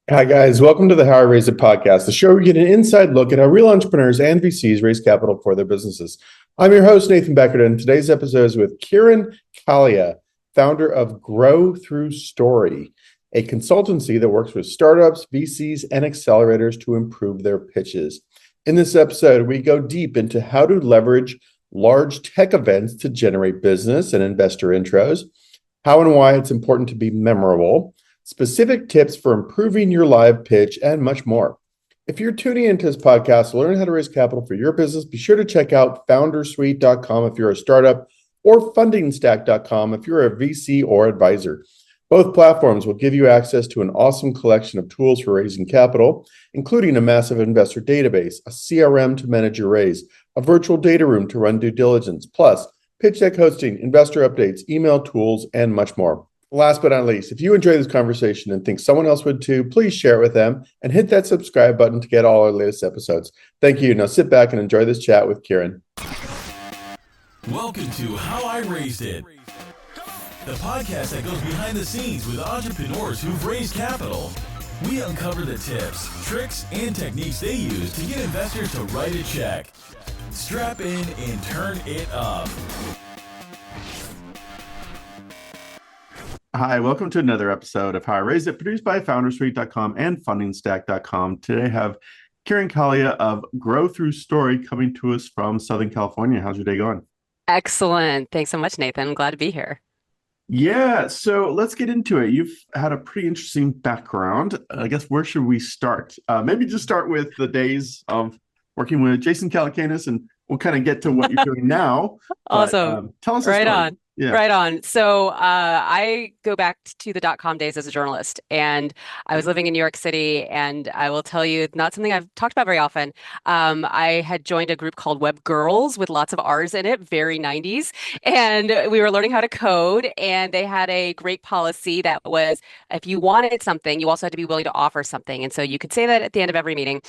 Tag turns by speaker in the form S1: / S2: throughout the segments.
S1: Hi, guys. Welcome to the How I Raised It podcast, the show where you get an inside look at how real entrepreneurs and VCs raise capital for their businesses. I'm your host, Nathan Beckert, and today's episode is with Kirin Kalia, founder of Grow Through Story, a consultancy that works with startups, VCs, and accelerators to improve their pitches. In this episode, we go deep into how to leverage large tech events to generate business and investor intros, how and why it's important to be memorable, specific tips for improving your live pitch, and much more. If you're tuning into this podcast to learn how to raise capital for your business, be sure to check out foundersuite.com if you're a startup or fundingstack.com if you're a VC or advisor. Both platforms will give you access to an awesome collection of tools for raising capital, including a massive investor database, a CRM to manage your raise, a virtual data room to run due diligence, plus pitch deck hosting, investor updates, email tools, and much more. Last but not least, if you enjoy this conversation and think someone else would too, please share it with them and hit that subscribe button to get all our latest episodes. Thank you. Now sit back and enjoy this chat with Kirin.
S2: Welcome to How I Raised It, the podcast that goes behind the scenes with entrepreneurs who've raised capital. We uncover the tips, tricks, and techniques they use to get investors to write a check. Strap in and turn it up.
S1: Hi, welcome to another episode of How I Raised It, produced by Foundersuite.com and Fundingstack.com. Today I have Kirin Kalia of Grow Through Story coming to us from Southern California. How's your day going?
S3: Excellent. Thanks so much, Nathan. I'm glad to be here.
S1: Yeah, so let's get into it. You've had a pretty interesting background. I guess where should we start? Maybe just start with the days of working with Jason Calacanis, and we'll kind of get to what you're doing now.
S3: Awesome.
S1: Tell us a
S3: Right
S1: story.
S3: on.
S1: Yeah.
S3: Right on. So I go back to the dot-com days as a journalist, and I was living in New York City, and I will tell you, not something I've talked about very often. I had joined a group called Web Girls with lots of R's in it, very 90s, and we were learning how to code, and they had a great policy that was, if you wanted something, you also had to be willing to offer something. And so you could say that at the end of every meeting.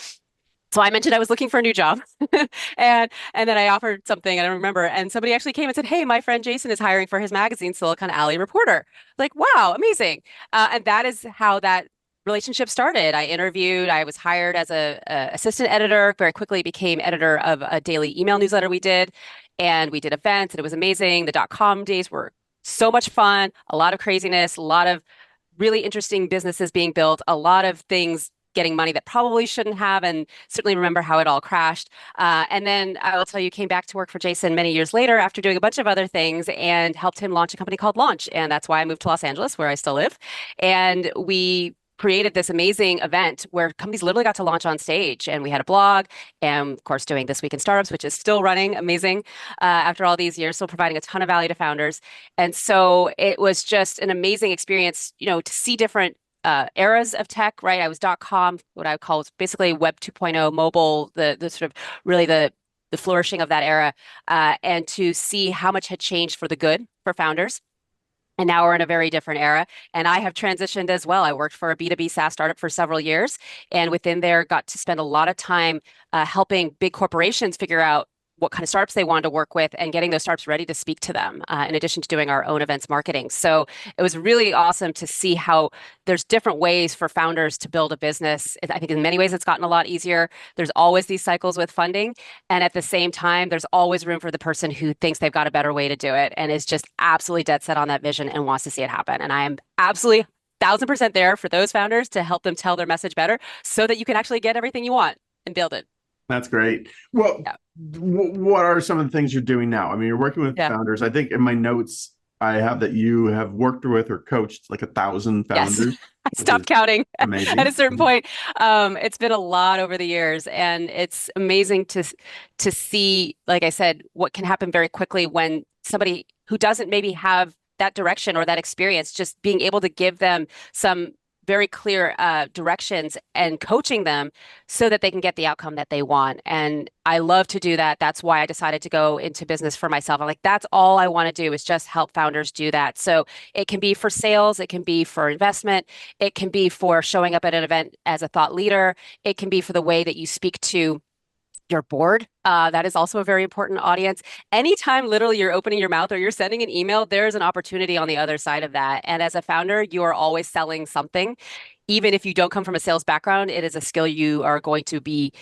S3: So I mentioned I was looking for a new job, and then I offered something, I don't remember, and somebody actually came and said, "Hey, my friend Jason is hiring for his magazine, Silicon Alley Reporter." Like, wow, amazing. And that is how that relationship started. I interviewed, I was hired as a assistant editor, very quickly became editor of a daily email newsletter we did, and we did events, and it was amazing. The dot-com days were so much fun, a lot of craziness, a lot of really interesting businesses being built, a lot of things getting money that probably shouldn't have, and certainly remember how it all crashed. And then I will tell you, came back to work for Jason many years later after doing a bunch of other things and helped him launch a company called Launch. And that's why I moved to Los Angeles, where I still live. And we created this amazing event where companies literally got to launch on stage. And we had a blog and, of course, doing This Week in Startups, which is still running amazing after all these years, still providing a ton of value to founders. And so it was just an amazing experience, to see different eras of tech, right? I was .com, what I would call was basically Web 2.0 mobile, the sort of really the flourishing of that era, and to see how much had changed for the good for founders. And now we're in a very different era. And I have transitioned as well. I worked for a B2B SaaS startup for several years, and within there got to spend a lot of time helping big corporations figure out what kind of startups they wanted to work with and getting those startups ready to speak to them, in addition to doing our own events marketing. So it was really awesome to see how there's different ways for founders to build a business. I think in many ways it's gotten a lot easier. There's always these cycles with funding. And at the same time, there's always room for the person who thinks they've got a better way to do it and is just absolutely dead set on that vision and wants to see it happen. And I am absolutely 1,000% there for those founders to help them tell their message better so that you can actually get everything you want and build it.
S1: That's great. Well,
S3: Yeah.
S1: What are some of the things you're doing now? I mean, you're working with founders. I think in my notes, I have that you have worked with or coached like 1,000 founders.
S3: Yes. I stopped counting
S1: amazing.
S3: at a certain point. It's been a lot over the years, and it's amazing to see, like I said, what can happen very quickly when somebody who doesn't maybe have that direction or that experience, just being able to give them some very clear directions and coaching them so that they can get the outcome that they want. And I love to do that. That's why I decided to go into business for myself. I'm like, that's all I want to do is just help founders do that. So it can be for sales, it can be for investment, it can be for showing up at an event as a thought leader, it can be for the way that you speak to your board. That is also a very important audience. Anytime literally you're opening your mouth or you're sending an email, there's an opportunity on the other side of that. And as a founder, you are always selling something. even if you don't come from a sales background, it is a skill you are going to be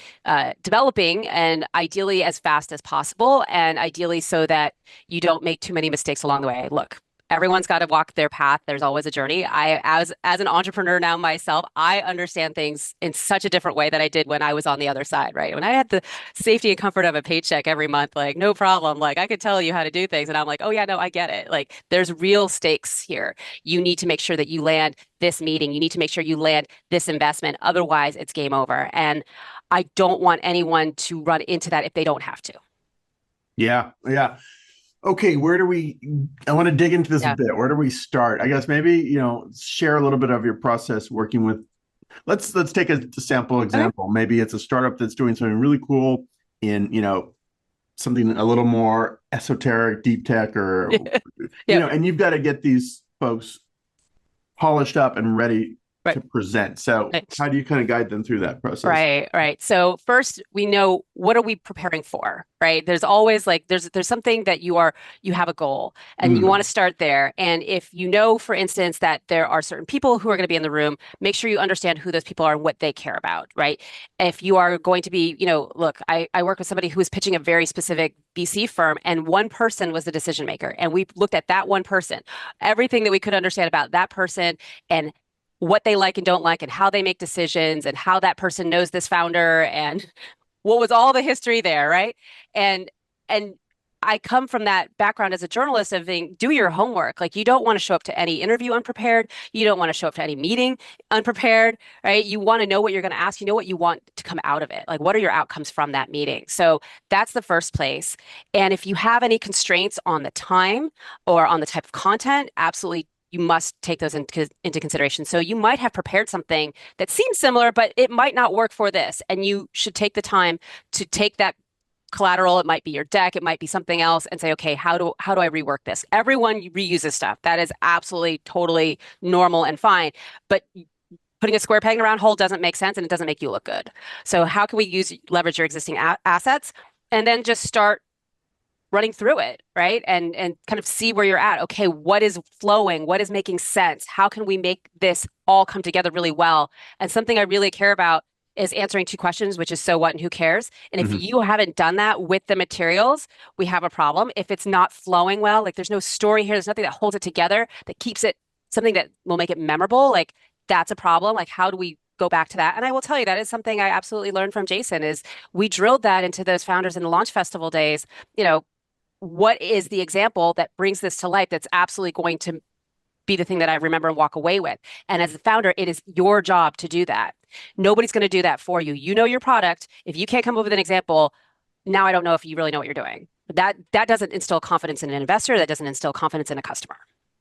S3: developing, and ideally as fast as possible, and ideally so that you don't make too many mistakes along the way. Look, everyone's got to walk their path. There's always a journey. As an entrepreneur now myself, I understand things in such a different way than I did when I was on the other side, right? When I had the safety and comfort of a paycheck every month, like no problem. Like I could tell you how to do things. And I'm like, oh yeah, no, I get it. Like there's real stakes here. You need to make sure that you land this meeting. You need to make sure you land this investment. Otherwise, it's game over. And I don't want anyone to run into that if they don't have to.
S1: Yeah, yeah. Okay, I want to dig into this a bit. Where do we start? I guess maybe, share a little bit of your process working with, let's take a sample example. Okay. Maybe it's a startup that's doing something really cool in, something a little more esoteric, deep tech, or, and you've got to get these folks polished up and ready to present. So how do you kind of guide them through that process?
S3: Right. So first, we know, what are we preparing for, right? There's always there's something that you have a goal and you want to start there. And if you know, for instance, that there are certain people who are going to be in the room, make sure you understand who those people are and what they care about, right? If you are going to be, look, I work with somebody who was pitching a very specific VC firm, and one person was the decision maker. And we looked at that one person, everything that we could understand about that person, and what they like and don't like, and how they make decisions, and how that person knows this founder, and what was all the history there, right? And I come from that background as a journalist of being, do your homework. Like, you don't want to show up to any interview unprepared. You don't want to show up to any meeting unprepared, right? You want to know what you're going to ask. You know what you want to come out of it. Like, what are your outcomes from that meeting? So that's the first place. And if you have any constraints on the time or on the type of content, absolutely, you must take those into consideration. So you might have prepared something that seems similar, but it might not work for this. And you should take the time to take that collateral. It might be your deck. It might be something else, and say, okay, how do I rework this? Everyone reuses stuff. That is absolutely, totally normal and fine. But putting a square peg in a round hole doesn't make sense, and it doesn't make you look good. So how can we leverage your existing assets, and then just start running through it, right? And kind of see where you're at. Okay, what is flowing? What is making sense? How can we make this all come together really well? And something I really care about is answering two questions, which is so what and who cares? And if you haven't done that with the materials, we have a problem. If it's not flowing well, like there's no story here, there's nothing that holds it together, that keeps it something that will make it memorable, like that's a problem. Like, how do we go back to that? And I will tell you, that is something I absolutely learned from Jason, is we drilled that into those founders in the launch festival days. What is the example that brings this to life that's absolutely going to be the thing that I remember and walk away with? And as a founder, it is your job to do that. Nobody's going to do that for you. You know your product. If you can't come up with an example, now I don't know if you really know what you're doing. That doesn't instill confidence in an investor. That doesn't instill confidence in a customer.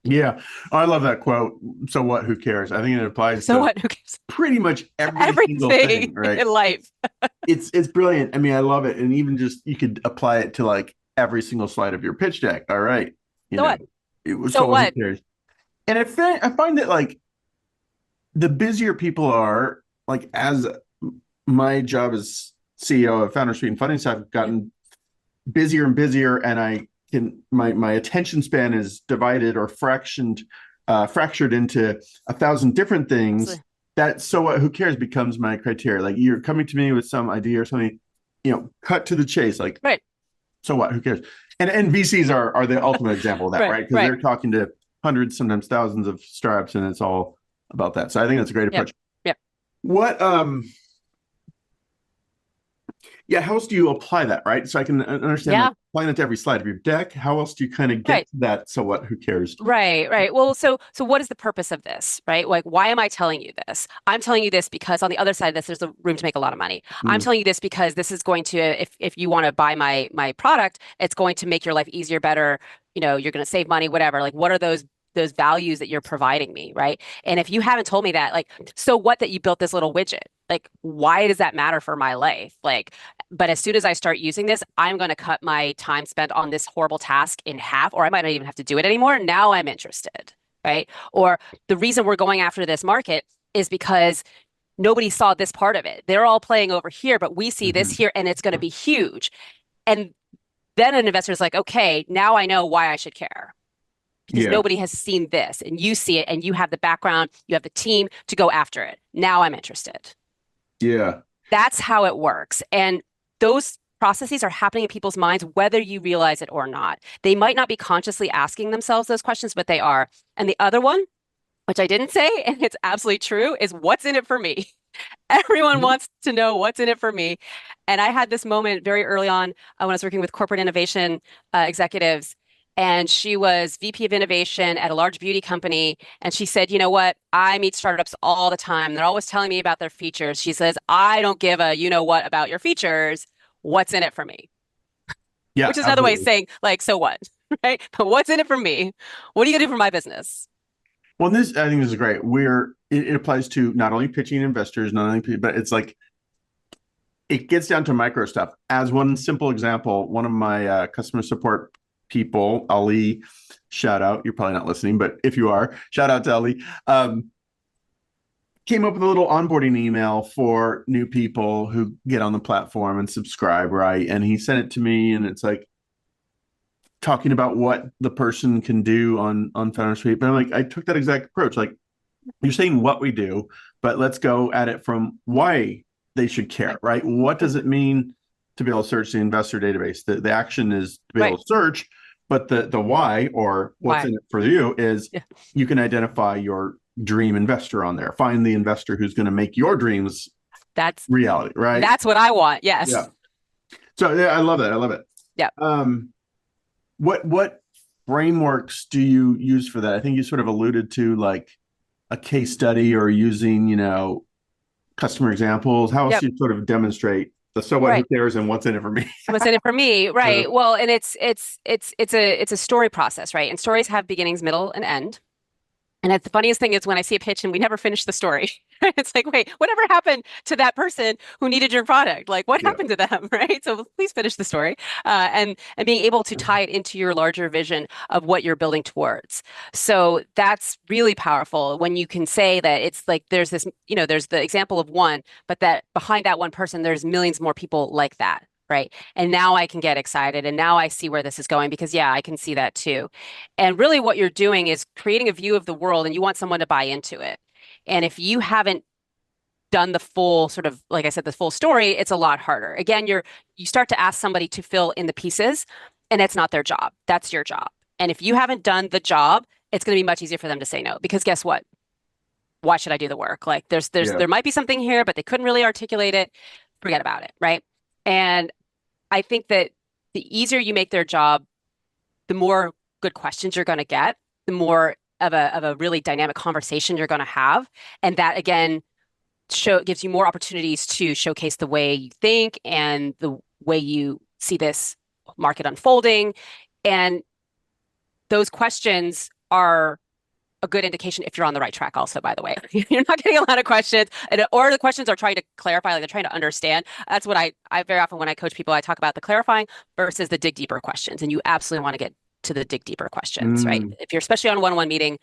S1: Yeah, I love that quote. So what? Who cares? I think it applies to
S3: what? Who cares?
S1: Pretty much everything single thing, right?
S3: In life.
S1: It's brilliant. I mean, I love it. And even just, you could apply it to like every single slide of your pitch deck. All right.
S3: What?
S1: So what? And I find that like the busier people are, like, as my job as CEO of Foundersuite and Fundingstack have gotten busier and busier, and my attention span is divided or fractured into 1,000 different things. Absolutely. That so what? Who cares becomes my criteria. Like, you're coming to me with some idea or something, cut to the chase. Like,
S3: right.
S1: So what? Who cares? And VCs are the ultimate example of that, right? Because they're talking to hundreds, sometimes thousands of startups, and it's all about that. So I think that's a great approach.
S3: Yep.
S1: What? Yeah. How else do you apply that, right? So I can understand like, applying it to every slide of your deck. How else do you kind of get to that? So what? Who cares?
S3: Right. Well, so what is the purpose of this, right? Like, why am I telling you this? I'm telling you this because on the other side of this, there's a room to make a lot of money. I'm telling you this because this is going to, if you want to buy my product, it's going to make your life easier, better. You're going to save money, whatever. Like, what are those values that you're providing me, right? And if you haven't told me that, like, so what that you built this little widget? Like, why does that matter for my life? Like, but as soon as I start using this, I'm going to cut my time spent on this horrible task in half, or I might not even have to do it anymore. Now I'm interested, right? Or the reason we're going after this market is because nobody saw this part of it. They're all playing over here, but we see this here, and it's going to be huge. And then an investor is like, okay, now I know why I should care. because nobody has seen this, and you see it, and you have the background, you have the team to go after it. Now I'm interested.
S1: Yeah.
S3: That's how it works. And those processes are happening in people's minds, whether you realize it or not. They might not be consciously asking themselves those questions, but they are. And the other one, which I didn't say, and it's absolutely true, is what's in it for me? Everyone wants to know what's in it for me. And I had this moment very early on when I was working with corporate innovation executives. And she was VP of innovation at a large beauty company. And she said, you know what? I meet startups all the time. They're always telling me about their features. She says, I don't give a you know what about your features. What's in it for me?
S1: Yeah.
S3: Which is another way of saying, like, so what? Right? But what's in it for me? What are you going to do for my business?
S1: Well, I think this is great. It applies to not only pitching investors, but it's like, it gets down to micro stuff. As one simple example, one of my customer support people, Ali, shout out. You're probably not listening, but if you are, shout out to Ali. Came up with a little onboarding email for new people who get on the platform and subscribe, right? And he sent it to me, and it's like talking about what the person can do on Foundersuite. But I'm like, I took that exact approach. Like, you're saying what we do, but let's go at it from why they should care, right? What does it mean to be able to search the investor database? The action is to be able to search, but the why, or what's in it for you, is you can identify your dream investor on there. Find the investor who's going to make your dreams reality, right?
S3: That's what I want. Yes.
S1: Yeah. So I love that. I love it.
S3: Yeah.
S1: What frameworks do you use for that? I think you sort of alluded to like a case study or using, customer examples. How else do you sort of demonstrate the so what, who cares, and what's in it for me?
S3: What's in it for me, right? Well, and it's a story process, right? And stories have beginnings, middle, and end. And the funniest thing is when I see a pitch and we never finish the story. It's like, wait, whatever happened to that person who needed your product? Like, what happened to them, right? So please finish the story, and being able to tie it into your larger vision of what you're building towards. So that's really powerful when you can say that it's like there's this, there's the example of one, but that behind that one person, there's millions more people like that. Right. And now I can get excited, and now I see where this is going, because I can see that too. And really what you're doing is creating a view of the world, and you want someone to buy into it. And if you haven't done the full sort of, like I said, the full story, it's a lot harder. Again, you start to ask somebody to fill in the pieces, and it's not their job. That's your job. And if you haven't done the job, it's going to be much easier for them to say no, because guess what? Why should I do the work? Like there might be something here, but they couldn't really articulate it. Forget about it. Right. And I think that the easier you make their job, the more good questions you're going to get, the more of a really dynamic conversation you're going to have. And that, again, gives you more opportunities to showcase the way you think and the way you see this market unfolding. And those questions are a good indication if you're on the right track also, by the way. You're not getting a lot of questions, or the questions are trying to clarify, like they're trying to understand. That's what I very often, when I coach people, I talk about the clarifying versus the dig deeper questions. And you absolutely want to get to the dig deeper questions, right? If you're especially on a one-on-one meeting,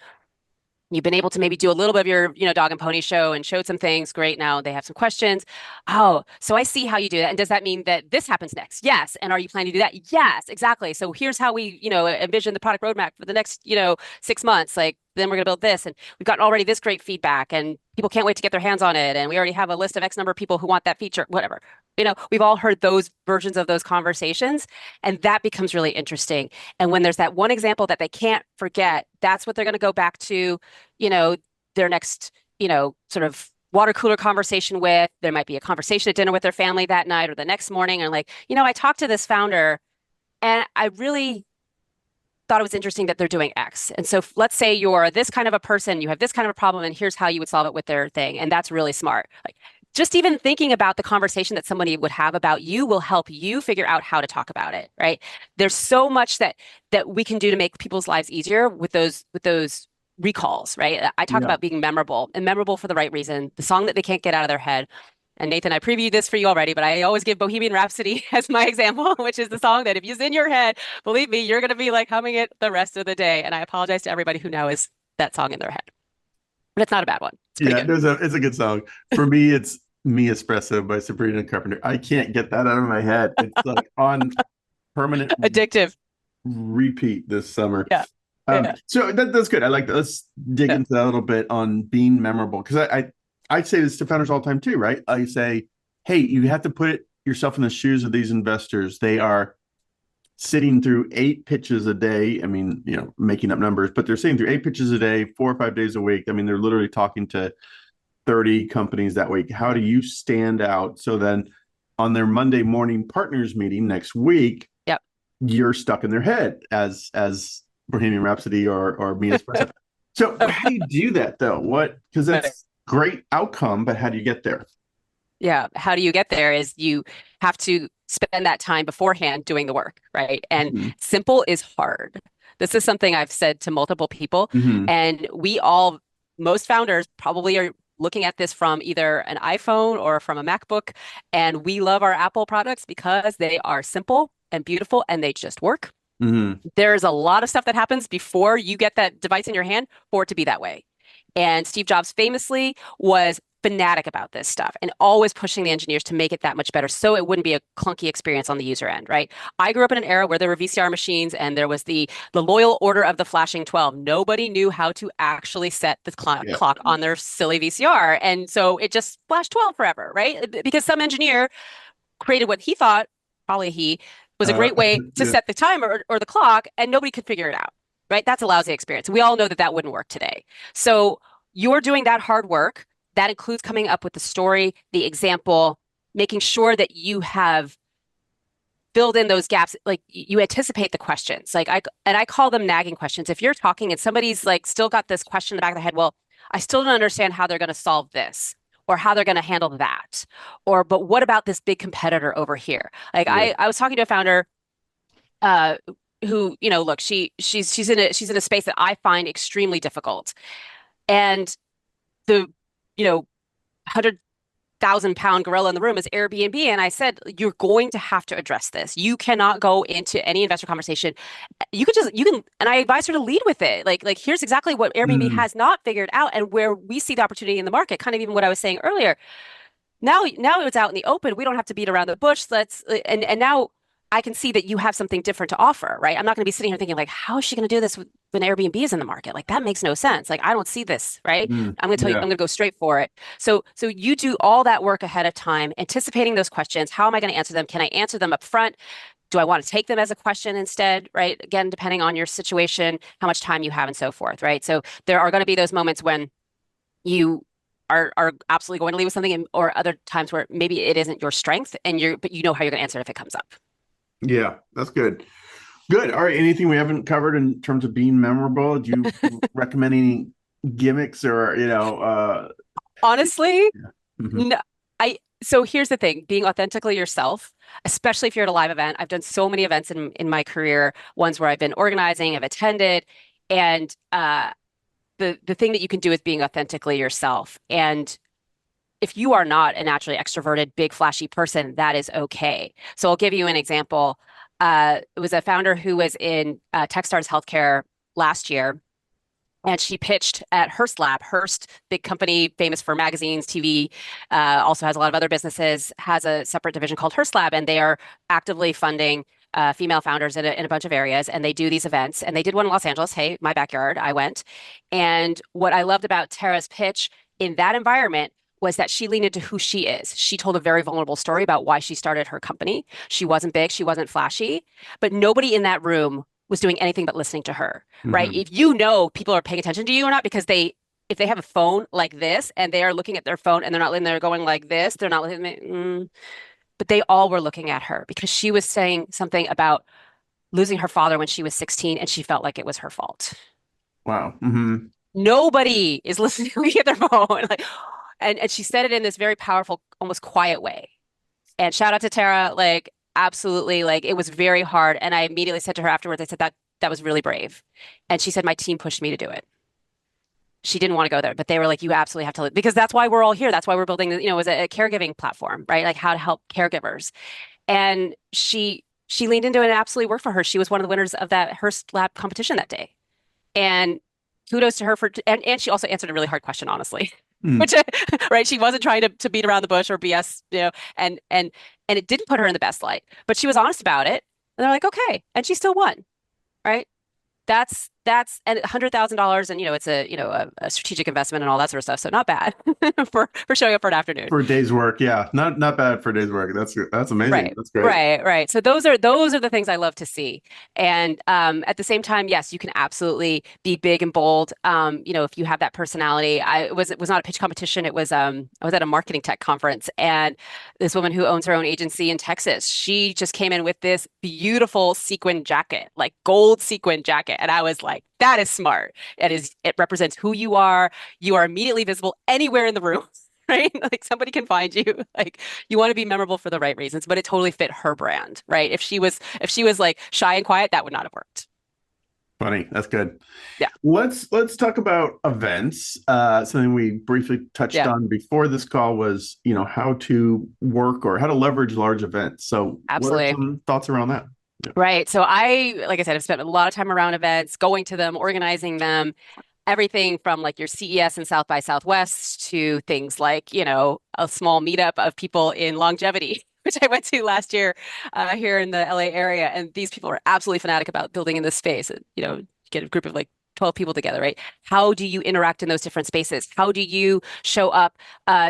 S3: you've been able to maybe do a little bit of your, dog and pony show and showed some things. Great. Now they have some questions. Oh, so I see how you do that. And does that mean that this happens next? Yes. And are you planning to do that? Yes, exactly. So here's how we, envision the product roadmap for the next, 6 months. Like, then we're going to build this. And we've gotten already this great feedback, and people can't wait to get their hands on it. And we already have a list of X number of people who want that feature, whatever. We've all heard those versions of those conversations, and that becomes really interesting. And when there's that one example that they can't forget, that's what they're going to go back to, their next, sort of water cooler conversation with. There might be a conversation at dinner with their family that night or the next morning, and like, I talked to this founder, and I really thought it was interesting that they're doing X. And so let's say you're this kind of a person, you have this kind of a problem, and here's how you would solve it with their thing. And that's really smart. Like, just even thinking about the conversation that somebody would have about you will help you figure out how to talk about it, right? There's so much that we can do to make people's lives easier with those recalls, right? I talk about being memorable, and memorable for the right reason. The song that they can't get out of their head. And Nathan, I previewed this for you already, but I always give Bohemian Rhapsody as my example, which is the song that if it's in your head, believe me, you're going to be like humming it the rest of the day. And I apologize to everybody who now is that song in their head. But it's not a bad one.
S1: It's a good song. For me, it's Me Espresso by Sabrina Carpenter. I can't get that out of my head. It's like on permanent
S3: addictive
S1: repeat this summer.
S3: Yeah. Yeah.
S1: So that's good. I like that. Let's dig
S3: Yeah.
S1: into that a little bit on being memorable, because I say this to founders all the time too, right? I say, hey, you have to put yourself in the shoes of these investors. They are sitting through 8 pitches a day. I mean, making up numbers, but they're sitting through 8 pitches a day, 4 or 5 days a week. I mean, they're literally talking to 30 companies that week. How do you stand out? So then on their Monday morning partners meeting next week,
S3: Yep.
S1: you're stuck in their head as Bohemian Rhapsody or Me Espresso. So how do you do that though? Because that's great outcome, but how do you get there?
S3: Yeah. How do you get there is you have to spend that time beforehand doing the work, right? And
S1: Mm-hmm.
S3: simple is hard. This is something I've said to multiple people,
S1: Mm-hmm.
S3: and most founders probably are looking at this from either an iPhone or from a MacBook, and we love our Apple products because they are simple and beautiful and they just work.
S1: Mm-hmm.
S3: There's a lot of stuff that happens before you get that device in your hand for it to be that way. And Steve Jobs famously was fanatic about this stuff and always pushing the engineers to make it that much better so it wouldn't be a clunky experience on the user end, right? I grew up in an era where there were VCR machines and there was the loyal order of the flashing 12. Nobody knew how to actually set the
S1: Yeah.
S3: clock on their silly VCR. And so it just flashed 12 forever, right? Because some engineer created what he thought, probably he, was a great way to
S1: Yeah.
S3: set the timer or the clock, and nobody could figure it out, right? That's a lousy experience. We all know that that wouldn't work today. So you're doing that hard work. That includes coming up with the story, the example, making sure that you have filled in those gaps, like you anticipate the questions. I call them nagging questions. If you're talking and somebody's like still got this question in the back of their head, well, I still don't understand how they're going to solve this or how they're going to handle that. But what about this big competitor over here? Like
S1: Yeah.
S3: I was talking to a founder who, look, she's in a space that I find extremely difficult. And the, 100,000-pound gorilla in the room is Airbnb. And I said, you're going to have to address this. You cannot go into any investor conversation. And I advise her to lead with it. Like here's exactly what Airbnb
S1: Mm.
S3: has not figured out and where we see the opportunity in the market, kind of even what I was saying earlier. Now it's out in the open. We don't have to beat around the bush. And now I can see that you have something different to offer, right? I'm not going to be sitting here thinking like, how is she going to do this when Airbnb is in the market? Like that makes no sense. Like I don't see this, right?
S1: Mm.
S3: I'm going to tell you, I'm
S1: Yeah.
S3: going to go straight for it. So you do all that work ahead of time, anticipating those questions. How am I going to answer them? Can I answer them up front? Do I want to take them as a question instead, right? Again, depending on your situation, how much time you have and so forth, right? So there are going to be those moments when you are absolutely going to leave with something, or other times where maybe it isn't your strength, but you know how you're going to answer it if it comes up.
S1: Yeah, that's good. Good. All right. Anything we haven't covered in terms of being memorable? Do you recommend any gimmicks or,
S3: Honestly,
S1: yeah. Mhm.
S3: no, so here's the thing, being authentically yourself, especially if you're at a live event. I've done so many events in my career, ones where I've been organizing, I've attended, and the thing that you can do is being authentically yourself. And if you are not a naturally extroverted, big, flashy person, that is okay. So I'll give you an example. It was a founder who was in Techstars Healthcare last year, and she pitched at Hearst Lab. Hearst, big company, famous for magazines, TV, also has a lot of other businesses, has a separate division called Hearst Lab, and they are actively funding female founders in a bunch of areas. And they do these events. And they did one in Los Angeles. Hey, my backyard, I went. And what I loved about Tara's pitch in that environment was that she leaned into who she is. She told a very vulnerable story about why she started her company. She wasn't big, she wasn't flashy, but nobody in that room was doing anything but listening to her, right?
S1: Mhm.
S3: If people are paying attention to you or not, because if they have a phone like this and they are looking at their phone and they're not in there going like this, they're not looking, but they all were looking at her because she was saying something about losing her father when she was 16 and she felt like it was her fault.
S1: Wow. Hmm.
S3: Nobody is listening at their phone. And she said it in this very powerful, almost quiet way. And shout out to Tara, like absolutely, like it was very hard. And I immediately said to her afterwards, I said that was really brave. And she said, my team pushed me to do it. She didn't want to go there, but they were like, you absolutely have to, because that's why we're all here. That's why we're building, it was a caregiving platform, right? Like how to help caregivers. And she leaned into it and absolutely worked for her. She was one of the winners of that Hearst Lab competition that day. And kudos to her and she also answered a really hard question, honestly.
S1: Mm.
S3: Which, right, she wasn't trying to beat around the bush or BS, and it didn't put her in the best light, but she was honest about it. And they're like, okay, and she still won, right? That's that's and $100,000, and it's a strategic investment and all that sort of stuff. So not bad for showing up for an afternoon.
S1: For a day's work, yeah, not bad for a day's work. That's amazing.
S3: Right,
S1: That's great.
S3: right. So those are the things I love to see. And at the same time, yes, you can absolutely be big and bold. If you have that personality. It was not a pitch competition. It was I was at a marketing tech conference, and this woman who owns her own agency in Texas, she just came in with this beautiful sequin jacket, like gold sequin jacket, and I was like, that is smart. It represents who you are. You are immediately visible anywhere in the room. Right? Like somebody can find you. Like you want to be memorable for the right reasons, but it totally fit her brand, right? If she was like shy and quiet, that would not have worked.
S1: Funny. That's good.
S3: Yeah.
S1: Let's talk about events. Something we briefly touched
S3: Yeah,
S1: on before this call was, how to work or how to leverage large events. So what are
S3: absolutely.
S1: some thoughts around that? Yeah.
S3: Right. So like I said, I've spent a lot of time around events, going to them, organizing them, everything from like your CES and South by Southwest to things like, a small meetup of people in longevity, which I went to last year here in the LA area. And these people are absolutely fanatic about building in this space. Get a group of like 12 people together, right? How do you interact in those different spaces? How do you show up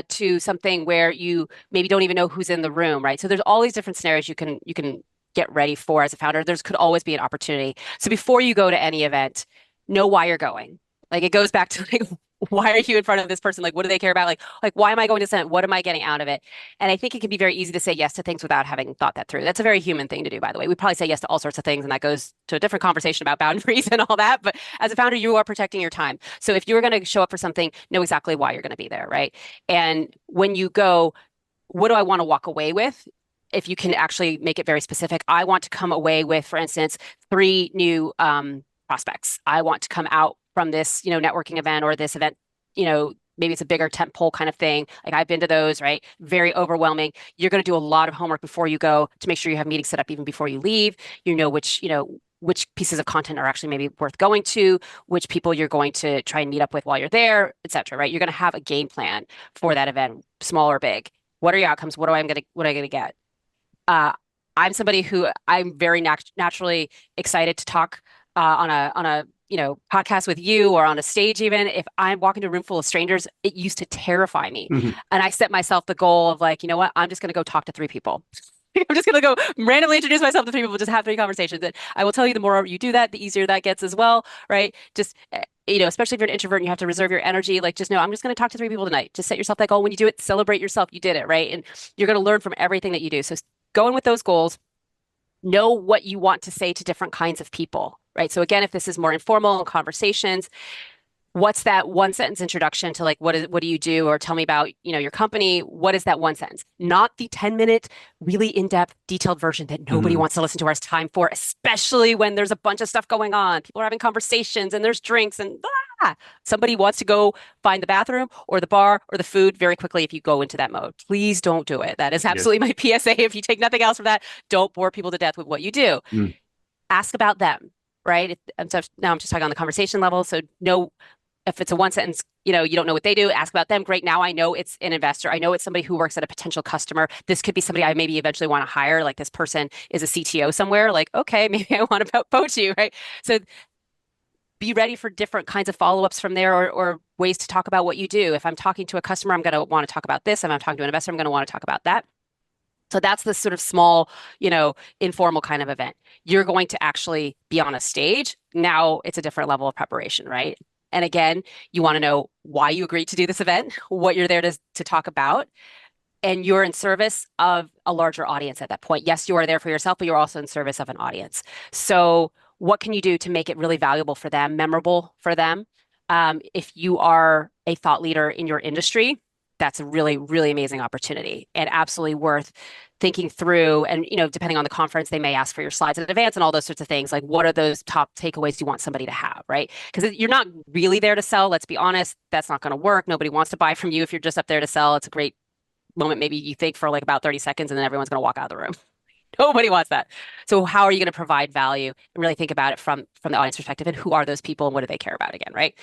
S3: to something where you maybe don't even know who's in the room, right? So there's all these different scenarios you can get ready for as a founder. There's could always be an opportunity. So before you go to any event, know why you're going. Like it goes back to like, why are you in front of this person? Like, what do they care about? Like, why am I going to Senate? What am I getting out of it? And I think it can be very easy to say yes to things without having thought that through. That's a very human thing to do, by the way. We probably say yes to all sorts of things, and that goes to a different conversation about boundaries and all that. But as a founder, you are protecting your time. So if you're going to show up for something, know exactly why you're going to be there, right? And when you go, what do I want to walk away with? If you can actually make it very specific, I want to come away with, for instance, 3 new prospects. I want to come out from this, networking event or this event, maybe it's a bigger tent pole kind of thing. Like I've been to those, right? Very overwhelming. You're going to do a lot of homework before you go to make sure you have meetings set up even before you leave. Which pieces of content are actually maybe worth going to, which people you're going to try and meet up with while you're there, et cetera, right? You're going to have a game plan for that event, small or big. What are your outcomes? What am I going to get? Uh, I'm somebody who I'm very naturally excited to talk on a podcast with you or on a stage even. If I'm walking to a room full of strangers, it used to terrify me.
S1: Mhm.
S3: And I set myself the goal of like, you know what? I'm just going to go talk to 3 people. I'm just going to go randomly introduce myself to 3 people, just have 3 conversations. And I will tell you, the more you do that, the easier that gets as well, right? Just, especially if you're an introvert and you have to reserve your energy, like just know, I'm just going to talk to 3 people tonight. Just set yourself that goal. When you do it, celebrate yourself. You did it, right? And you're going to learn from everything that you do. So go in with those goals, know what you want to say to different kinds of people, right? So again, if this is more informal and conversations, what's that one sentence introduction to like what do you do, or tell me about your company? What is that one sentence? Not the 10-minute really in-depth detailed version that nobody
S1: Mhm.
S3: wants to listen to or has time for, especially when there's a bunch of stuff going on. People are having conversations and there's drinks and somebody wants to go find the bathroom or the bar or the food very quickly. If you go into that mode, please don't do it. That is
S1: Yeah.
S3: absolutely my PSA. If you take nothing else from that, don't bore people to death with what you do.
S1: Mm.
S3: Ask about them, right? Now I'm just talking on the conversation level. So know if it's a one sentence, you don't know what they do, ask about them. Great. Now I know it's an investor. I know it's somebody who works at a potential customer. This could be somebody I maybe eventually want to hire. Like this person is a CTO somewhere. Like, okay, maybe I want to poach you, right? So be ready for different kinds of follow-ups from there, or ways to talk about what you do. If I'm talking to a customer, I'm going to want to talk about this. If I'm talking to an investor, I'm going to want to talk about that. So that's the sort of small, informal kind of event. You're going to actually be on a stage. Now it's a different level of preparation, right? And again, you want to know why you agreed to do this event, what you're there to talk about, and you're in service of a larger audience at that point. Yes, you are there for yourself, but you're also in service of an audience. So what can you do to make it really valuable for them, memorable for them? If you are a thought leader in your industry, that's a really, really amazing opportunity and absolutely worth thinking through. And, depending on the conference, they may ask for your slides in advance and all those sorts of things. Like, what are those top takeaways you want somebody to have, right? Because you're not really there to sell. Let's be honest, that's not going to work. Nobody wants to buy from you if you're just up there to sell. It's a great moment, maybe you think for like about 30 seconds, and then everyone's going to walk out of the room. Nobody wants that. So how are you going to provide value, and really think about it from the audience perspective, and who are those people and what do they care about again, right?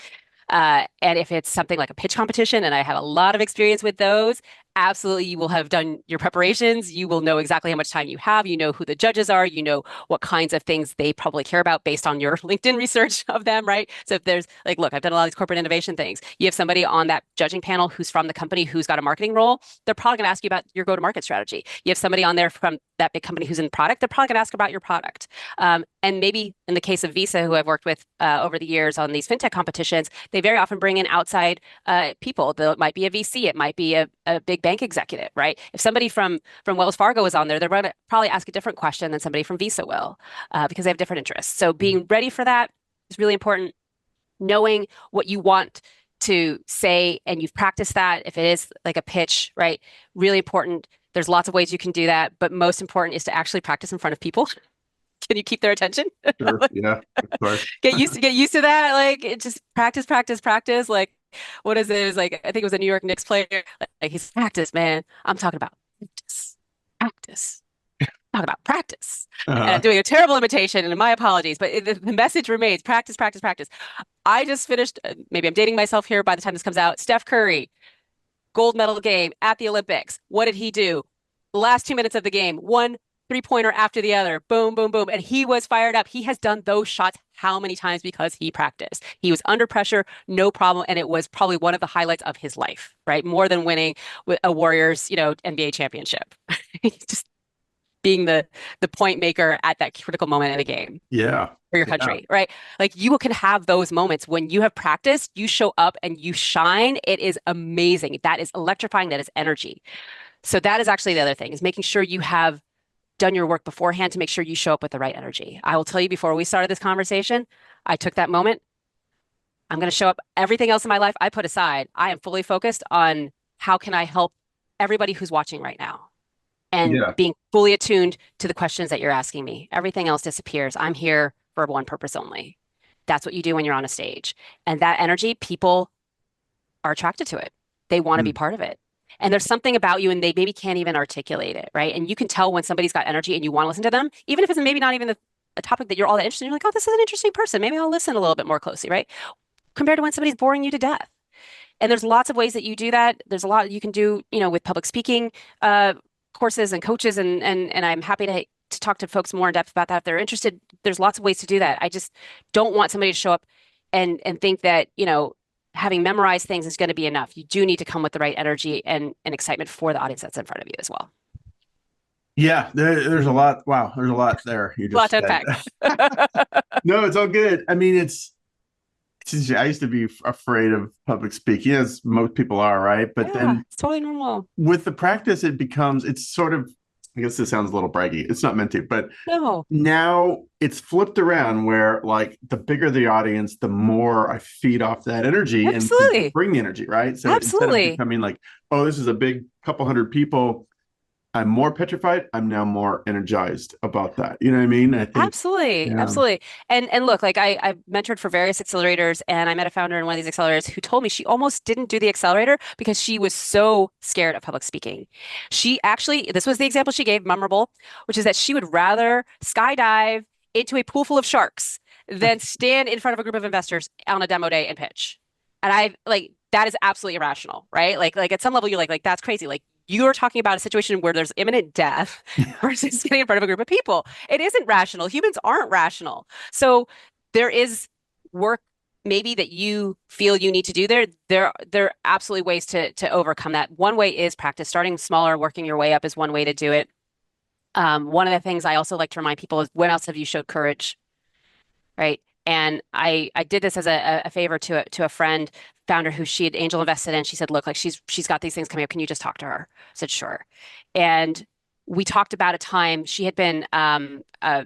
S3: And if it's something like a pitch competition, and I have a lot of experience with those, absolutely, you will have done your preparations. You will know exactly how much time you have. You know who the judges are. You know what kinds of things they probably care about based on your LinkedIn research of them, right? So if there's like, look, I've done a lot of these corporate innovation things. You have somebody on that judging panel who's from the company who's got a marketing role. They're probably going to ask you about your go-to-market strategy. You have somebody on there from that big company who's in product. They're probably going to ask about your product. And maybe in the case of Visa, who I've worked with over the years on these fintech competitions, they very often bring in outside people. It might be a VC, it might be a big bank executive, right? If somebody from Wells Fargo is on there, they're going to probably ask a different question than somebody from Visa will, because they have different interests. So being ready for that is really important. Knowing what you want to say, and you've practiced that. If it is like a pitch, right? Really important. There's lots of ways you can do that, but most important is to actually practice in front of people. Can you keep their attention?
S1: Sure. Yeah, of course.
S3: Get used to that. Like it just practice, practice, practice. Like what is it? It was like I think it was a New York Knicks player. Like he's practice, man. I'm talking about practice. Practice. Talking about practice. And I'm doing a terrible imitation, and my apologies, but the message remains practice, practice, practice. I just finished, maybe I'm dating myself here by the time this comes out. Steph Curry, gold medal game at the Olympics. What did he do? The last 2 minutes of the game, one three-pointer after the other. Boom, boom, boom. And he was fired up. He has done those shots how many times because he practiced. He was under pressure, no problem. And it was probably one of the highlights of his life, right? More than winning a Warriors, NBA championship. Just being the point maker at that critical moment in the game.
S1: Yeah.
S3: For your country, right? Like you can have those moments when you have practiced, you show up and you shine. It is amazing. That is electrifying. That is energy. So that is actually the other thing, is making sure you have done your work beforehand to make sure you show up with the right energy. I will tell you, before we started this conversation, I took that moment. I'm going to show up. Everything else in my life I put aside. I am fully focused on how can I help everybody who's watching right now, and being fully attuned to the questions that you're asking me. Everything else disappears. I'm here for one purpose only. That's what you do when you're on a stage. And that energy, people are attracted to it. They want to be part of it. And there's something about you, and they maybe can't even articulate it, right? And you can tell when somebody's got energy and you want to listen to them, even if it's maybe not even a topic that you're all that interested in. You're like, oh, this is an interesting person. Maybe I'll listen a little bit more closely, right? Compared to when somebody's boring you to death. And there's lots of ways that you do that. There's a lot you can do, with public speaking courses and coaches, and I'm happy to talk to folks more in depth about that if they're interested. There's lots of ways to do that. I just don't want somebody to show up and think that, having memorized things is going to be enough. You do need to come with the right energy and excitement for the audience that's in front of you as well.
S1: Yeah, there's a lot. Wow, there's a lot there. You just
S3: a lot to unpack.
S1: No, it's all good. I mean, I used to be afraid of public speaking, as most people are, right? But then
S3: it's totally normal.
S1: With the practice, it's sort of, I guess this sounds a little braggy. It's not meant to, but
S3: no.
S1: Now it's flipped around where, like, the bigger the audience, the more I feed off that energy.
S3: Absolutely.
S1: And bring the energy, right? So
S3: absolutely.
S1: Instead of becoming like, oh, this is a big couple hundred people, I'm more petrified. I'm now more energized about that. You know what I mean? I think,
S3: absolutely. And look, like I've mentored for various accelerators, and I met a founder in one of these accelerators who told me she almost didn't do the accelerator because she was so scared of public speaking. She actually, this was the example she gave, memorable, which is that she would rather skydive into a pool full of sharks than stand in front of a group of investors on a demo day and pitch. And that is absolutely irrational, right? Like at some level, you're like that's crazy. Like, you're talking about a situation where there's imminent death versus getting in front of a group of people. It isn't rational. Humans aren't rational. So there is work maybe that you feel you need to do there. There are absolutely ways to overcome that. One way is practice. Starting smaller, working your way up is one way to do it. One of the things I also like to remind people is, when else have you showed courage, right? And I did this as a favor to a friend founder who she had angel invested in. She said, look, like she's got these things coming up. Can you just talk to her? I said, sure. And we talked about a time she had been a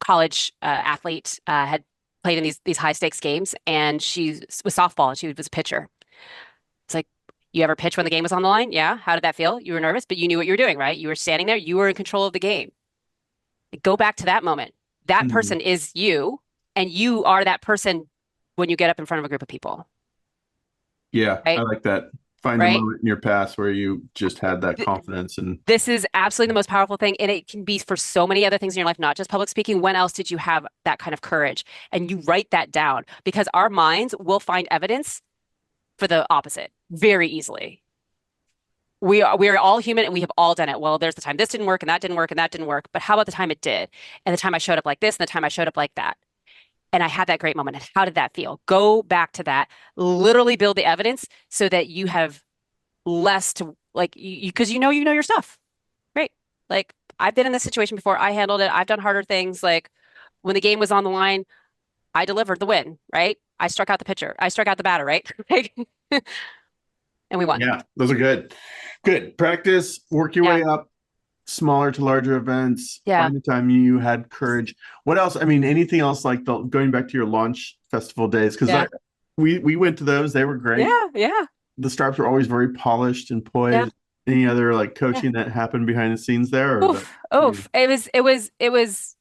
S3: college athlete, had played in these high stakes games, and she was softball. She was a pitcher. It's like, you ever pitch when the game was on the line? Yeah. How did that feel? You were nervous, but you knew what you were doing, right? You were standing there. You were in control of the game. Go back to that moment. That person is you, and you are that person when you get up in front of a group of people.
S1: Yeah, right? I like that. Find
S3: right?
S1: a moment in your past where you just had that confidence. And
S3: this is absolutely the most powerful thing. And it can be for so many other things in your life, not just public speaking. When else did you have that kind of courage? And you write that down, because our minds will find evidence for the opposite very easily. we are all human and we have all done it. Well, there's the time this didn't work and that didn't work and that didn't work. But how about the time it did? And the time I showed up like this and the time I showed up like that. And I had that great moment. And how did that feel? Go back to that, literally build the evidence so that you have less to like you because you know your stuff. Right. Like I've been in this situation before. I handled it. I've done harder things. Like when the game was on the line, I delivered the win, right? I struck out the pitcher. I struck out the batter, right? Like, and we won.
S1: Yeah, those are good. Good. Practice, work your
S3: Yeah.
S1: way up, smaller to larger events,
S3: Yeah.
S1: find the time you had courage. What else? I mean, anything else like going back to your launch festival days? Because
S3: Yeah.
S1: we went to those, they were great.
S3: Yeah. Yeah.
S1: The startups were always very polished and
S3: Yeah.
S1: poised. Any other like
S3: Yeah.
S1: coaching that happened behind the scenes there or that
S3: Oof.
S1: you
S3: Oof. It was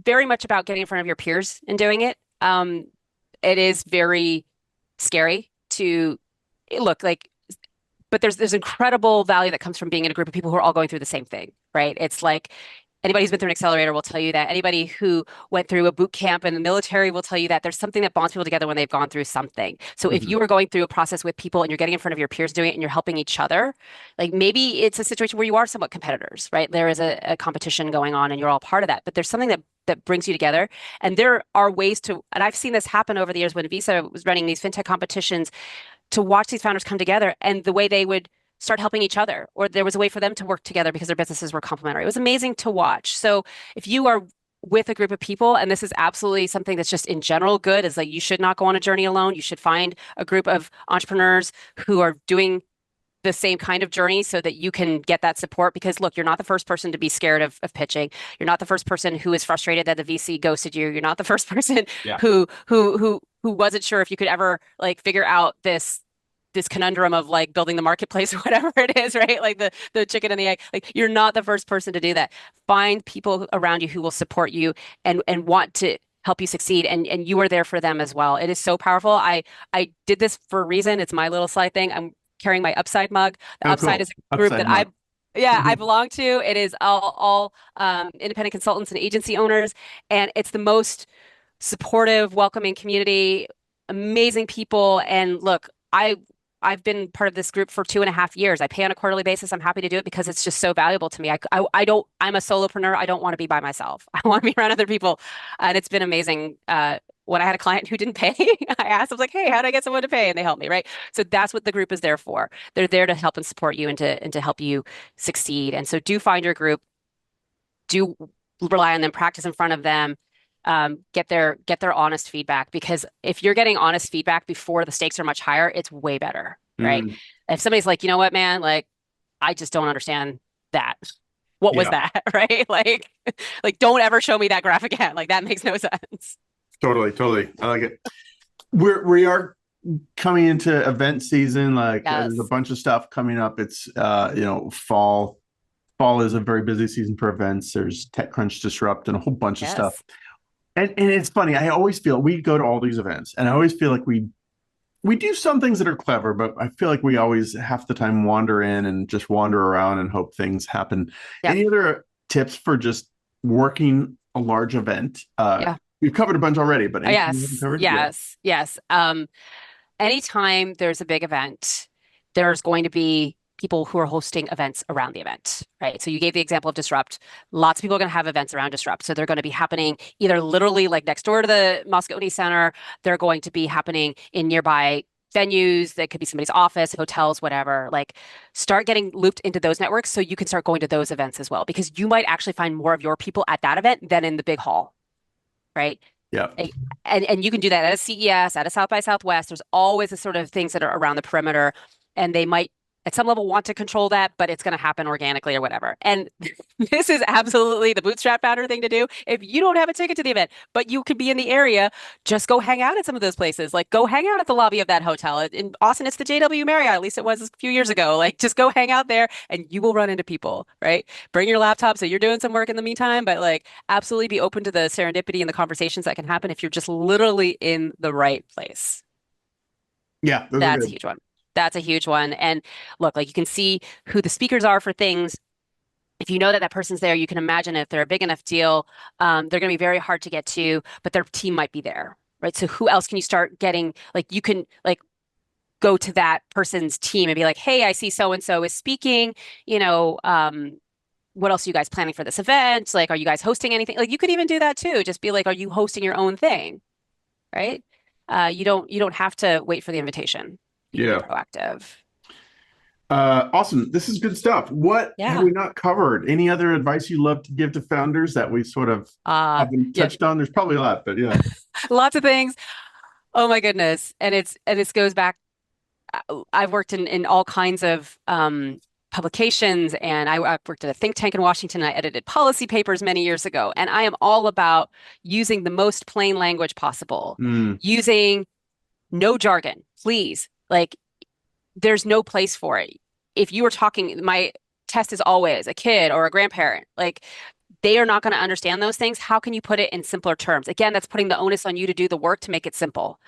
S3: very much about getting in front of your peers and doing it. It is very scary to look like, but there's incredible value that comes from being in a group of people who are all going through the same thing, right? It's like anybody who's been through an accelerator will tell you that. Anybody who went through a boot camp in the military will tell you that there's something that bonds people together when they've gone through something. So if
S1: Mhm.
S3: you are going through a process with people and you're getting in front of your peers doing it and you're helping each other, like maybe it's a situation where you are somewhat competitors, right? There is a competition going on and you're all part of that, but there's something that brings you together. And there are ways to, and I've seen this happen over the years when Visa was running these fintech competitions to watch these founders come together and the way they would start helping each other, or there was a way for them to work together because their businesses were complementary. It was amazing to watch. So if you are with a group of people, and this is absolutely something that's just in general good, is like you should not go on a journey alone. You should find a group of entrepreneurs who are doing the same kind of journey so that you can get that support. Because look, you're not the first person to be scared of pitching. You're not the first person who is frustrated that the VC ghosted you. You're not the first person
S1: Yeah.
S3: who wasn't sure if you could ever like figure out this conundrum of like building the marketplace or whatever it is, right? Like the chicken and the egg. Like you're not the first person to do that. Find people around you who will support you and want to help you succeed and you are there for them as well. It is so powerful. I did this for a reason. It's my little slide thing. I'm carrying my Upside mug. The
S1: Oh,
S3: Upside
S1: cool.
S3: is a group
S1: Upside
S3: that I
S1: mug.
S3: yeah, I
S1: Mhm.
S3: belong to. It is all independent consultants and agency owners, and it's the most supportive, welcoming community, amazing people. And look, I've been part of this group for 2.5 years. I pay on a quarterly basis. I'm happy to do it because it's just so valuable to me. I don't, I'm a solopreneur. I don't want to be by myself. I want to be around other people. And it's been amazing. When I had a client who didn't pay, I asked, I was like, hey, how do I get someone to pay? And they helped me, right? So that's what the group is there for. They're there to help and support you and to help you succeed. And so do find your group, do rely on them, practice in front of them, get their honest feedback. Because if you're getting honest feedback before the stakes are much higher, it's way better, right?
S1: Mm,
S3: If somebody's like, you know what, man, like I just don't understand that. What was
S1: yeah,
S3: that, right? Like don't ever show me that graph again. Like that makes no sense.
S1: totally, totally. I like it. We are coming into event season. Like there's a
S3: Yes.
S1: bunch of stuff coming up. It's fall. Fall is a very busy season for events. There's TechCrunch Disrupt and a whole bunch of stuff.
S3: Yes.
S1: And it's funny. I always feel we go to all these events, and I always feel like we do some things that are clever, but I feel like we always half the time wander in and just wander around and hope things happen.
S3: Yep.
S1: Any other tips for just working a large event?
S3: Yeah.
S1: We've covered a bunch already, but
S3: Oh,
S1: anything you haven't
S3: yes.
S1: covered? Yeah.
S3: Yes. Yes. Anytime there's a big event, there's going to be people who are hosting events around the event, right? So you gave the example of Disrupt. Lots of people are going to have events around Disrupt. So they're going to be happening either literally like next door to the Moscone Center. They're going to be happening in nearby venues. That could be somebody's office, hotels, whatever. Like start getting looped into those networks so you can start going to those events as well, because you might actually find more of your people at that event than in the big hall, right?
S1: Yeah.
S3: And you can do that at a CES, at a South by Southwest. There's always the sort of things that are around the perimeter, and they might at some level want to control that, but it's going to happen organically or whatever. And this is absolutely the bootstrap founder thing to do. If you don't have a ticket to the event, but you could be in the area, just go hang out at some of those places. Like go hang out at the lobby of that hotel. In Austin, it's the JW Marriott. At least it was a few years ago. Like just go hang out there and you will run into people, right? Bring your laptop so you're doing some work in the meantime, but like absolutely be open to the serendipity and the conversations that can happen if you're just literally in the right place.
S1: Yeah, those are
S3: That's a
S1: good.
S3: huge one. That's a huge one. And look, like you can see who the speakers are for things. If you know that that person's there, you can imagine if they're a big enough deal, they're going to be very hard to get to, but their team might be there, right? So who else can you start getting? Like you can, like go to that person's team and be like, hey, I see so-and-so is speaking, what else are you guys planning for this event? Like, are you guys hosting anything? Like, you could even do that too. Just be like, are you hosting your own thing? Right? You don't have to wait for the invitation. You can be proactive.
S1: Awesome. This is good stuff. What have we not covered? Any other advice you love to give to founders that we sort of haven't touched on? There's probably a lot, but yeah.
S3: Lots of things. Oh my goodness. And this goes back. I've worked in all kinds of publications, and I worked at a think tank in Washington. I edited policy papers many years ago, and I am all about using the most plain language possible, using no jargon, please. Like, there's no place for it. If you were talking, my test is always a kid or a grandparent. Like, they are not going to understand those things. How can you put it in simpler terms? Again, that's putting the onus on you to do the work to make it simple.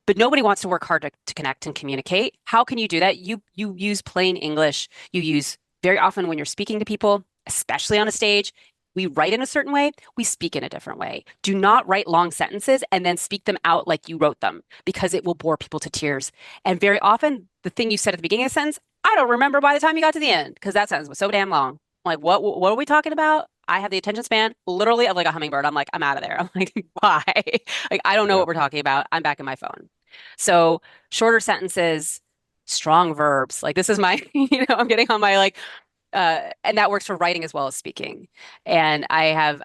S3: But nobody wants to work hard to connect and communicate. How can you do that? You use plain English. You use very often when you're speaking to people, especially on a stage, we write in a certain way, we speak in a different way. Do not write long sentences and then speak them out like you wrote them, because it will bore people to tears. And very often, the thing you said at the beginning of the sentence, I don't remember by the time you got to the end, because that sentence was so damn long. I'm like, what are we talking about? I have the attention span literally of like a hummingbird. I'm like, I'm out of there. I'm like, bye. Like, I don't know what we're talking about. I'm back in my phone. So shorter sentences, strong verbs. Like, this is my, I'm getting on my like, and that works for writing as well as speaking. And I have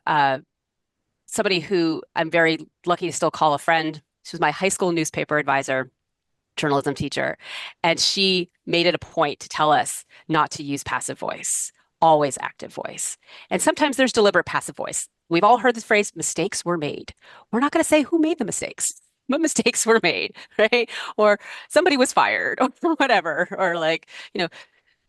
S3: somebody who I'm very lucky to still call a friend. She was my high school newspaper advisor, journalism teacher. And she made it a point to tell us not to use passive voice, always active voice. And sometimes there's deliberate passive voice. We've all heard this phrase, mistakes were made. We're not going to say who made the mistakes, but mistakes were made, right? Or somebody was fired or whatever, or like,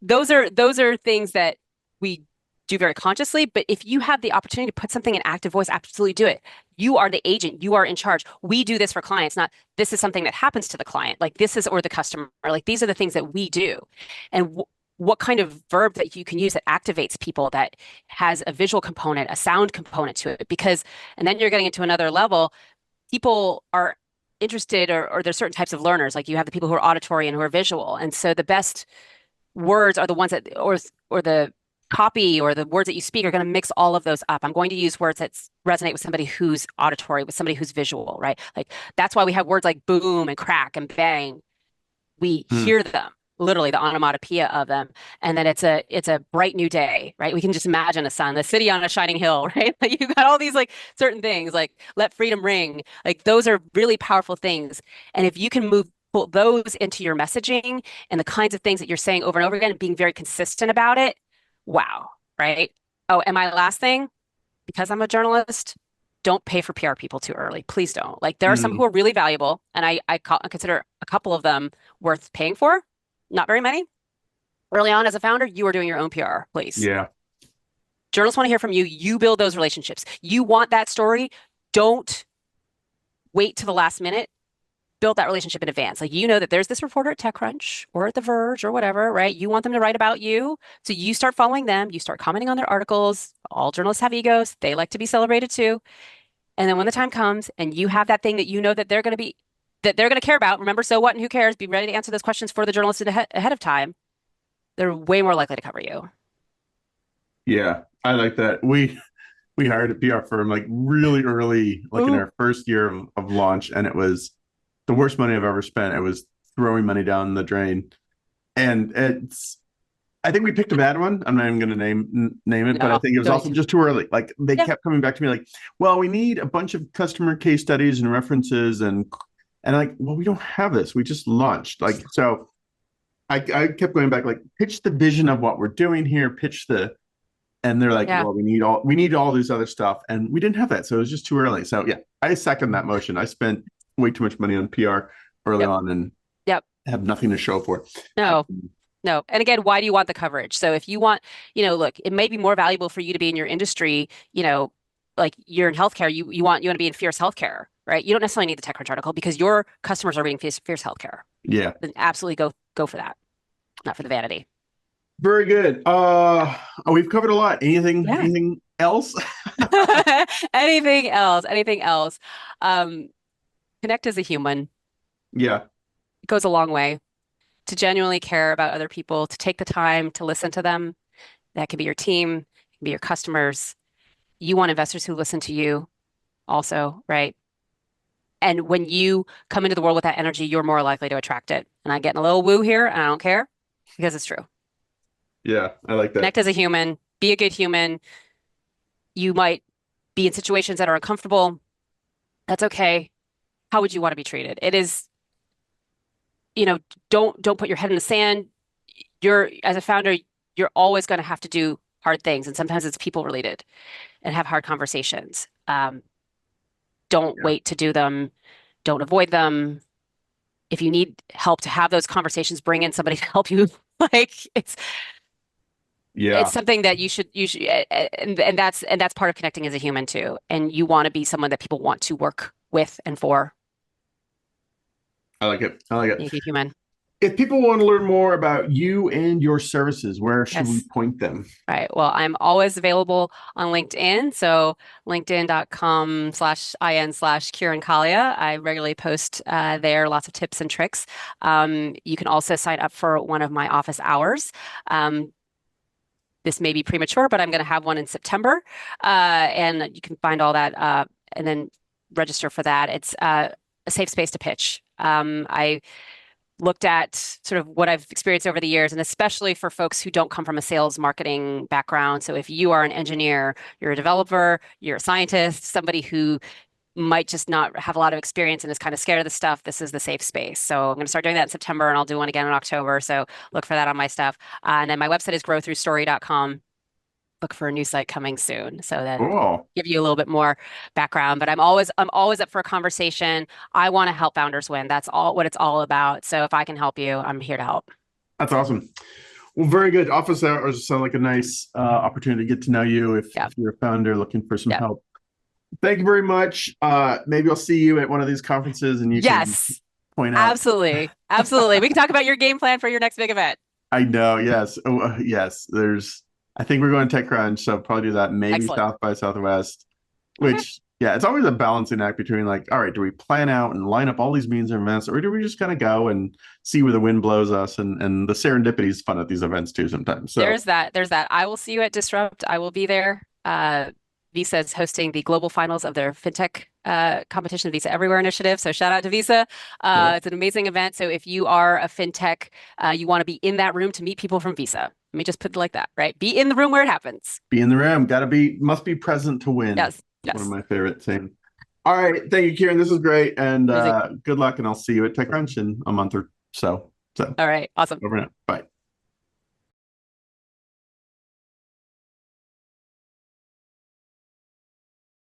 S3: those are things that we do very consciously. But if you have the opportunity to put something in active voice, absolutely do it. You are the agent. You are in charge. We do this for clients, not this is something that happens to the client. Like, this is, or the customer, like, these are the things that we do. And what kind of verb that you can use that activates people, that has a visual component, a sound component to it. Because, and then you're getting into another level, people are interested, or there's certain types of learners. Like, you have the people who are auditory and who are visual. And so the best words are the ones that, or the copy or the words that you speak are going to mix all of those up. I'm going to use words that resonate with somebody who's auditory, with somebody who's visual, right? Like, that's why we have words like boom and crack and bang. We hear them, literally the onomatopoeia of them. And then it's a bright new day, right? We can just imagine the sun, the city on a shining hill, right? Like, you've got all these like certain things, like let freedom ring. Like, those are really powerful things. And if you can pull those into your messaging and the kinds of things that you're saying over and over again, and being very consistent about it, wow, right? Oh, and my last thing, because I'm a journalist, don't pay for PR people too early. Please don't. Like, there are some who are really valuable, and I consider a couple of them worth paying for. Not very many. Early on as a founder, you are doing your own PR, please.
S1: Yeah.
S3: Journalists want to hear from you. You build those relationships. You want that story. Don't wait to the last minute. Build that relationship in advance. Like, that there's this reporter at TechCrunch or at The Verge or whatever, right? You want them to write about you. So you start following them. You start commenting on their articles. All journalists have egos. They like to be celebrated too. And then when the time comes and you have that thing that they're going to care about, remember, so what and who cares? Be ready to answer those questions for the journalist ahead of time. They're way more likely to cover you.
S1: Yeah, I like that. We hired a PR firm like really early, like in our first year of launch, and it was the worst money I've ever spent. It was throwing money down the drain. And I think we picked a bad one. I'm not even going to name it, but I think it was also just too early. Like, they kept coming back to me like, well, we need a bunch of customer case studies and references, and like, well, we don't have this. We just launched. Like, so I kept going back, like, pitch the vision of what we're doing here, and they're like, well, we need all this other stuff. And we didn't have that. So it was just too early. So yeah, I second that motion. I spent way too much money on PR early on and have nothing to show for it.
S3: No. And again, why do you want the coverage? So if you want, look, it may be more valuable for you to be in your industry, like you're in healthcare, you want to be in fierce healthcare, right? You don't necessarily need the TechCrunch article because your customers are reading fierce healthcare. Yeah. Then absolutely go for that. Not for the vanity.
S1: Very good. We've covered a lot. Anything else?
S3: Anything else? Connect as a human.
S1: Yeah.
S3: goes a long way to genuinely care about other people, to take the time to listen to them. That could be your team, it can be your customers. You want investors who listen to you also, right? And when you come into the world with that energy, you're more likely to attract it. And I'm getting a little woo here, and I don't care because it's true.
S1: Yeah, I like that.
S3: Connect as a human, be a good human. You might be in situations that are uncomfortable. That's okay. How would you want to be treated? It is, don't put your head in the sand. As a founder, you're always going to have to do hard things, and sometimes it's people related and have hard conversations. Don't wait to do them. Don't avoid them. If you need help to have those conversations, bring in somebody to help you. Like it's something that you should and that's part of connecting as a human too. And you want to be someone that people want to work with and for.
S1: I like it. I like it.
S3: Be a good human.
S1: If people want to learn more about you and your services, where should we point them?
S3: Right. Well, I'm always available on LinkedIn. So linkedin.com/in/Kirin Kalia. I regularly post there lots of tips and tricks. You can also sign up for one of my office hours. This may be premature, but I'm going to have one in September. And you can find all that and then register for that. It's a safe space to pitch. I looked at sort of what I've experienced over the years, and especially for folks who don't come from a sales marketing background. So if you are an engineer, you're a developer, you're a scientist, somebody who might just not have a lot of experience and is kind of scared of the stuff, this is the safe space. So I'm going to start doing that in September, and I'll do one again in October. So look for that on my stuff. And then my website is growthroughstory.com. Look for a new site coming soon. So that give you a little bit more background. But I'm always up for a conversation. I want to help founders win. That's what it's all about. So if I can help you, I'm here to help.
S1: That's awesome. Well, very good. Office hours sound like a nice opportunity to get to know you if you're a founder looking for some help. Thank you very much. Maybe I'll see you at one of these conferences and you can point out.
S3: Absolutely. Absolutely. We can talk about your game plan for your next big event.
S1: I know. Yes. Oh, yes. I think we're going to TechCrunch, so I'll probably do that. Maybe South by Southwest, which, it's always a balancing act between like, all right, do we plan out and line up all these meetings and events, or do we just kind of go and see where the wind blows us? And the serendipity is fun at these events too sometimes. So
S3: there's that. I will see you at Disrupt. I will be there. Visa is hosting the global finals of their fintech competition, Visa Everywhere initiative. So shout out to Visa. It's an amazing event. So if you are a fintech, you want to be in that room to meet people from Visa. Let me just put it like that, right? Be in the room where it happens.
S1: Be in the room. Must be present to win.
S3: Yes.
S1: One of my favorite things. All right. Thank you, Kirin. This is great. And good luck. And I'll see you at TechCrunch in a month or so.
S3: All right. Awesome.
S1: Over now. Bye.